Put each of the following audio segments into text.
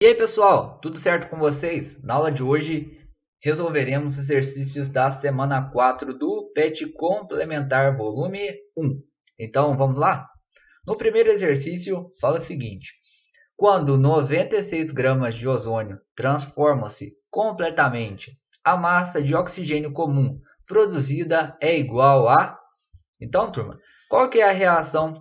E aí pessoal, tudo certo com vocês? Na aula de hoje resolveremos os exercícios da semana 4 do PET Complementar Volume 1. Então vamos lá? No primeiro exercício fala o seguinte: quando 96 gramas de ozônio transformam-se completamente, a massa de oxigênio comum produzida é igual a... Então turma, qual que é a reação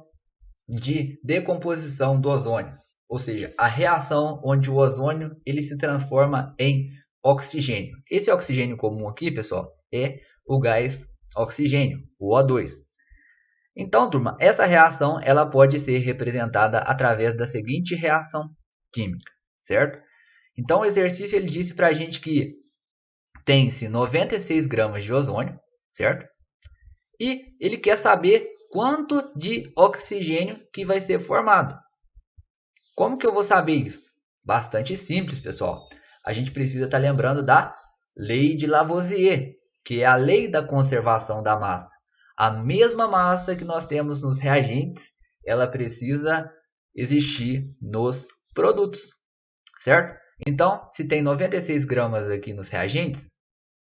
de decomposição do ozônio? Ou seja, a reação onde o ozônio ele se transforma em oxigênio. Esse oxigênio comum aqui, pessoal, é o gás oxigênio, o O2. Então, turma, essa reação ela pode ser representada através da seguinte reação química, certo? Então, o exercício ele disse para a gente que tem-se 96 gramas de ozônio, certo? E ele quer saber quanto de oxigênio que vai ser formado. Como que eu vou saber isso? Bastante simples, pessoal. A gente precisa estar lembrando da lei de Lavoisier, que é a lei da conservação da massa. A mesma massa que nós temos nos reagentes, ela precisa existir nos produtos, certo? Então, se tem 96 gramas aqui nos reagentes,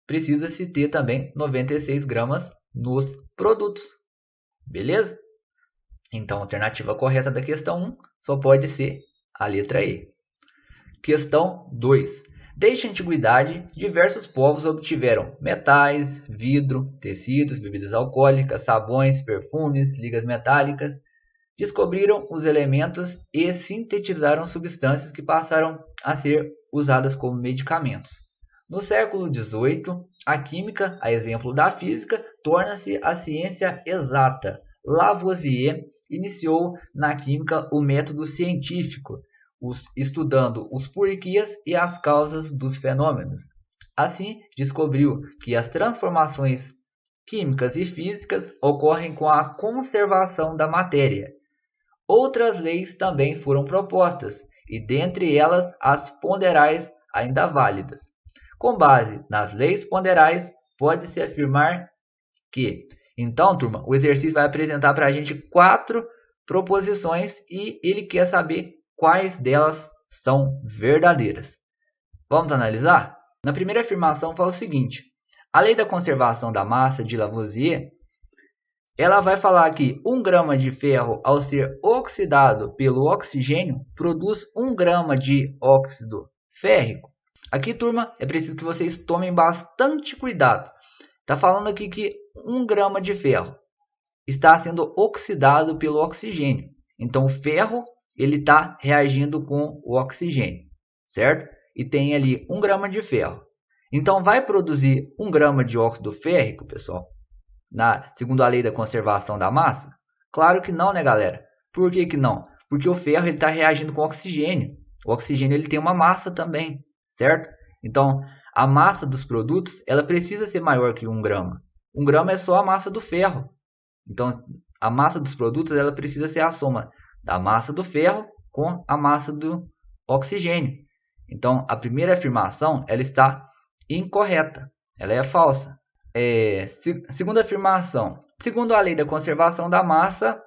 precisa-se ter também 96 gramas nos produtos, beleza? Então, a alternativa correta da questão 1 só pode ser a letra E. Questão 2. Desde a antiguidade, diversos povos obtiveram metais, vidro, tecidos, bebidas alcoólicas, sabões, perfumes, ligas metálicas, descobriram os elementos e sintetizaram substâncias que passaram a ser usadas como medicamentos. No século XVIII, a química, a exemplo da física, torna-se a ciência exata. Lavoisier iniciou na química o método científico, estudando os porquês e as causas dos fenômenos. Assim, descobriu que as transformações químicas e físicas ocorrem com a conservação da matéria. Outras leis também foram propostas, e dentre elas as ponderais ainda válidas. Com base nas leis ponderais, pode-se afirmar que... Então, turma, o exercício vai apresentar para a gente 4 proposições e ele quer saber quais delas são verdadeiras. Vamos analisar? Na primeira afirmação fala o seguinte: a lei da conservação da massa de Lavoisier, ela vai falar que 1 grama de ferro, ao ser oxidado pelo oxigênio, produz 1 grama de óxido férrico. Aqui, turma, é preciso que vocês tomem bastante cuidado. Está falando aqui que 1 grama de ferro está sendo oxidado pelo oxigênio. Então, o ferro ele está reagindo com o oxigênio, certo? E tem ali 1 grama de ferro. Então, vai produzir 1 grama de óxido férrico, pessoal? Segundo a lei da conservação da massa? Claro que não, né, galera? Por que que não? Porque o ferro está reagindo com o oxigênio. O oxigênio ele tem uma massa também, certo? Então, a massa dos produtos ela precisa ser maior que 1 grama. 1 grama é só a massa do ferro. Então, a massa dos produtos ela precisa ser a soma da massa do ferro com a massa do oxigênio. Então, a primeira afirmação ela está incorreta. Ela é falsa. Segunda afirmação. Segundo a lei da conservação da massa,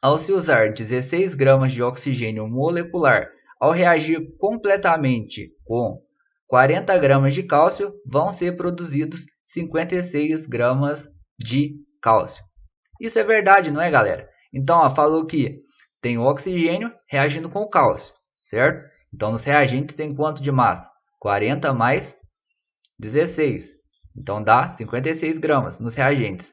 ao se usar 16 gramas de oxigênio molecular, ao reagir completamente com 40 gramas de cálcio, vão ser produzidos 56 gramas de cálcio. Isso é verdade, não é, galera? Então, ó, falou que tem o oxigênio reagindo com o cálcio, certo? Então, nos reagentes tem quanto de massa? 40 mais 16. Então, dá 56 gramas nos reagentes.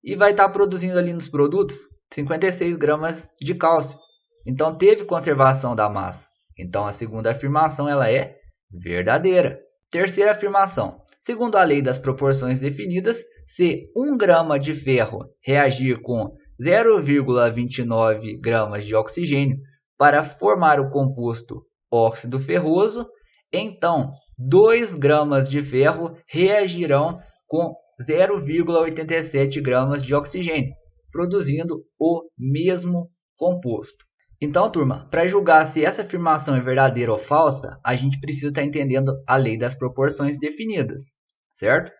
E vai estar produzindo ali nos produtos 56 gramas de cálcio. Então, teve conservação da massa. Então, a segunda afirmação ela é verdadeira. Terceira afirmação. Segundo a lei das proporções definidas, se 1 grama de ferro reagir com 0,29 gramas de oxigênio para formar o composto óxido ferroso, então 2 gramas de ferro reagirão com 0,87 gramas de oxigênio, produzindo o mesmo composto. Então, turma, para julgar se essa afirmação é verdadeira ou falsa, a gente precisa estar entendendo a lei das proporções definidas, certo?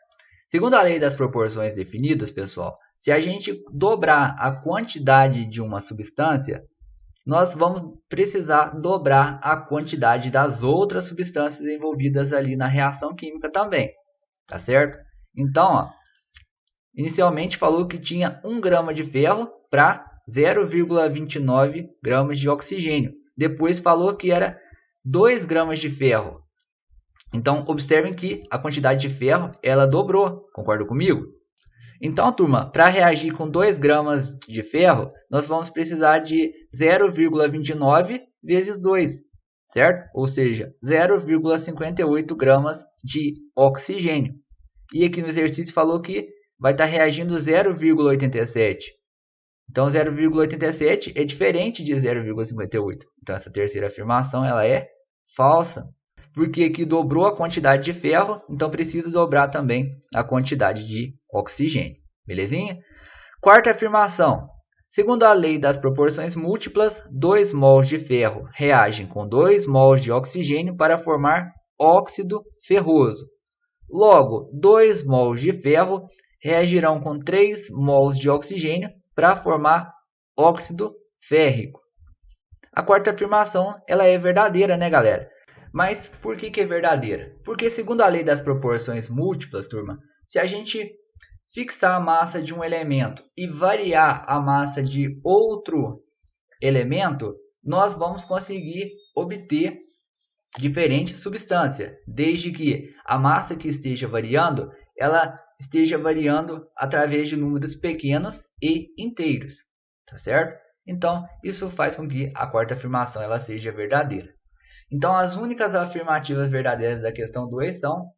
Segundo a lei das proporções definidas, pessoal, se a gente dobrar a quantidade de uma substância, nós vamos precisar dobrar a quantidade das outras substâncias envolvidas ali na reação química também, tá certo? Então, ó, inicialmente falou que tinha 1 grama de ferro para 0,29 gramas de oxigênio. Depois falou que era 2 gramas de ferro. Então, observem que a quantidade de ferro ela dobrou, concorda comigo? Então, turma, para reagir com 2 gramas de ferro, nós vamos precisar de 0,29 vezes 2, certo? Ou seja, 0,58 gramas de oxigênio. E aqui no exercício falou que vai estar reagindo 0,87. Então, 0,87 é diferente de 0,58. Então, essa terceira afirmação ela é falsa. Porque aqui dobrou a quantidade de ferro, então precisa dobrar também a quantidade de oxigênio. Belezinha? Quarta afirmação. Segundo a lei das proporções múltiplas, 2 mols de ferro reagem com 2 mols de oxigênio para formar óxido ferroso. Logo, 2 mols de ferro reagirão com 3 mols de oxigênio para formar óxido férrico. A quarta afirmação ela é verdadeira, né, galera? Mas por que é verdadeira? Porque segundo a lei das proporções múltiplas, turma, se a gente fixar a massa de um elemento e variar a massa de outro elemento, nós vamos conseguir obter diferentes substâncias, desde que a massa que esteja variando, ela esteja variando através de números pequenos e inteiros, tá certo? Então, isso faz com que a quarta afirmação ela seja verdadeira. Então, as únicas afirmativas verdadeiras da questão 2 são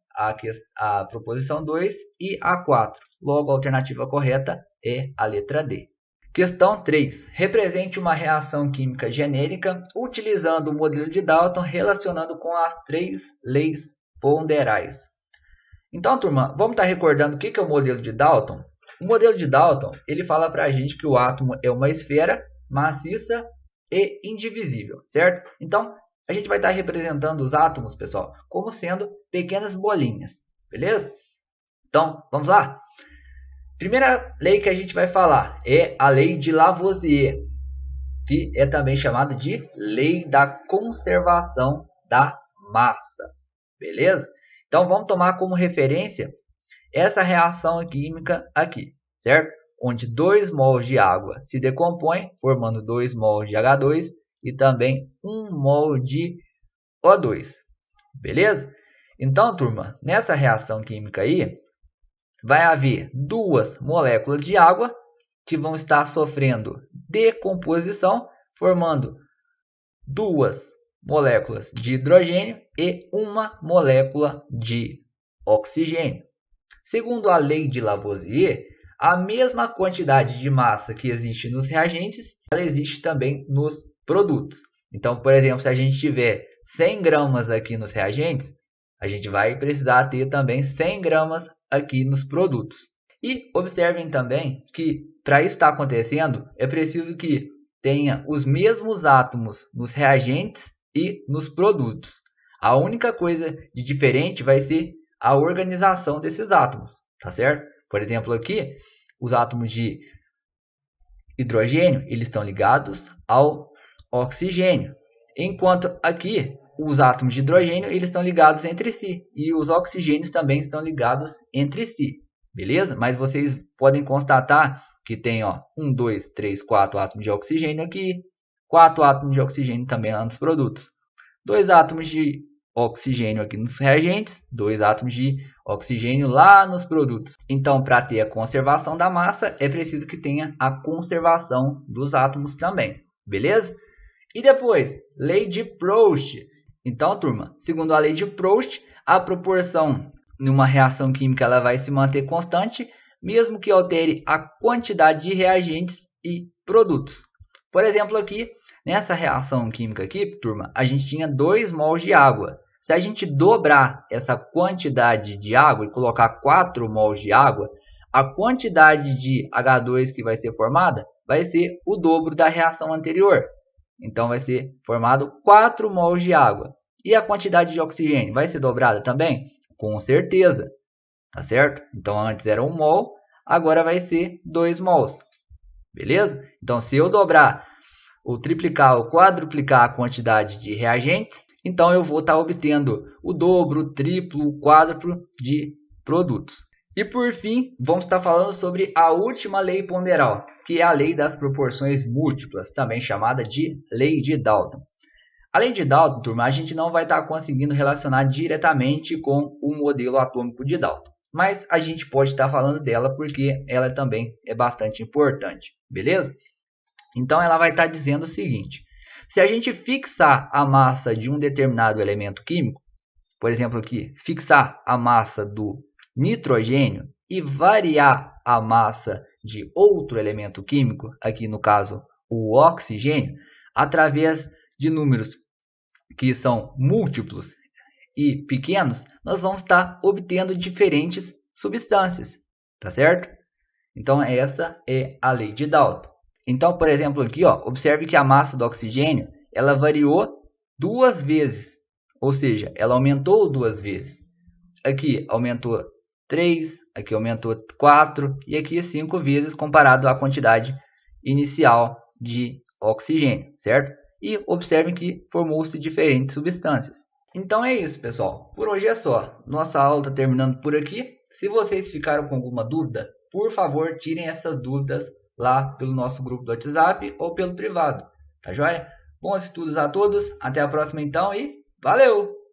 a proposição 2 e a 4. Logo, a alternativa correta é a letra D. Questão 3. Represente uma reação química genérica utilizando o modelo de Dalton relacionando com as 3 leis ponderais. Então, turma, vamos estar recordando o que é o modelo de Dalton? O modelo de Dalton ele fala para a gente que o átomo é uma esfera maciça e indivisível, certo? Então, a gente vai estar representando os átomos, pessoal, como sendo pequenas bolinhas, beleza? Então, vamos lá? Primeira lei que a gente vai falar é a lei de Lavoisier, que é também chamada de lei da conservação da massa, beleza? Então, vamos tomar como referência essa reação química aqui, certo? Onde 2 mols de água se decompõem, formando 2 mols de H2 e também 1 mol de O2, beleza? Então, turma, nessa reação química aí, vai haver 2 moléculas de água que vão estar sofrendo decomposição, formando 2 moléculas de hidrogênio e 1 molécula de oxigênio. Segundo a lei de Lavoisier, a mesma quantidade de massa que existe nos reagentes, ela existe também nos produtos. Então, por exemplo, se a gente tiver 100 gramas aqui nos reagentes, a gente vai precisar ter também 100 gramas aqui nos produtos. E observem também que para isso estar acontecendo, é preciso que tenha os mesmos átomos nos reagentes e nos produtos. A única coisa de diferente vai ser a organização desses átomos, tá certo? Por exemplo, aqui, os átomos de hidrogênio, eles estão ligados ao oxigênio. Enquanto aqui, os átomos de hidrogênio, eles estão ligados entre si. E os oxigênios também estão ligados entre si. Beleza? Mas vocês podem constatar que tem 1, 2, 3, 4 átomos de oxigênio aqui. 4 átomos de oxigênio também lá nos produtos. 2 átomos de oxigênio aqui nos reagentes. 2 átomos de oxigênio lá nos produtos. Então, para ter a conservação da massa, é preciso que tenha a conservação dos átomos também. Beleza? E depois, lei de Proust. Então, turma, segundo a lei de Proust, a proporção numa reação química ela vai se manter constante, mesmo que altere a quantidade de reagentes e produtos. Por exemplo, aqui, nessa reação química aqui, turma, a gente tinha 2 mols de água. Se a gente dobrar essa quantidade de água e colocar 4 mols de água, a quantidade de H2 que vai ser formada vai ser o dobro da reação anterior. Então, vai ser formado 4 mols de água. E a quantidade de oxigênio vai ser dobrada também? Com certeza. Tá certo? Então, antes era 1 mol, agora vai ser 2 mols. Beleza? Então, se eu dobrar ou triplicar ou quadruplicar a quantidade de reagentes, então eu vou estar obtendo o dobro, o triplo, o quádruplo de produtos. E por fim, vamos estar falando sobre a última lei ponderal, que é a lei das proporções múltiplas, também chamada de lei de Dalton. A lei de Dalton, turma, a gente não vai estar conseguindo relacionar diretamente com o modelo atômico de Dalton, mas a gente pode estar falando dela porque ela também é bastante importante, beleza? Então ela vai estar dizendo o seguinte: se a gente fixar a massa de um determinado elemento químico, por exemplo aqui, fixar a massa do nitrogênio e variar a massa de outro elemento químico, aqui no caso o oxigênio, através de números que são múltiplos e pequenos, nós vamos estar obtendo diferentes substâncias, tá certo? Então essa é a lei de Dalton. Então, por exemplo, aqui, ó, observe que a massa do oxigênio ela variou 2 vezes, ou seja, ela aumentou 2 vezes. Aqui aumentou 3, aqui aumentou 4 e aqui 5 vezes comparado à quantidade inicial de oxigênio, certo? E observe que formou-se diferentes substâncias. Então é isso, pessoal. Por hoje é só. Nossa aula está terminando por aqui. Se vocês ficaram com alguma dúvida, por favor, tirem essas dúvidas lá pelo nosso grupo do WhatsApp ou pelo privado. Tá joia? Bons estudos a todos. Até a próxima então e valeu!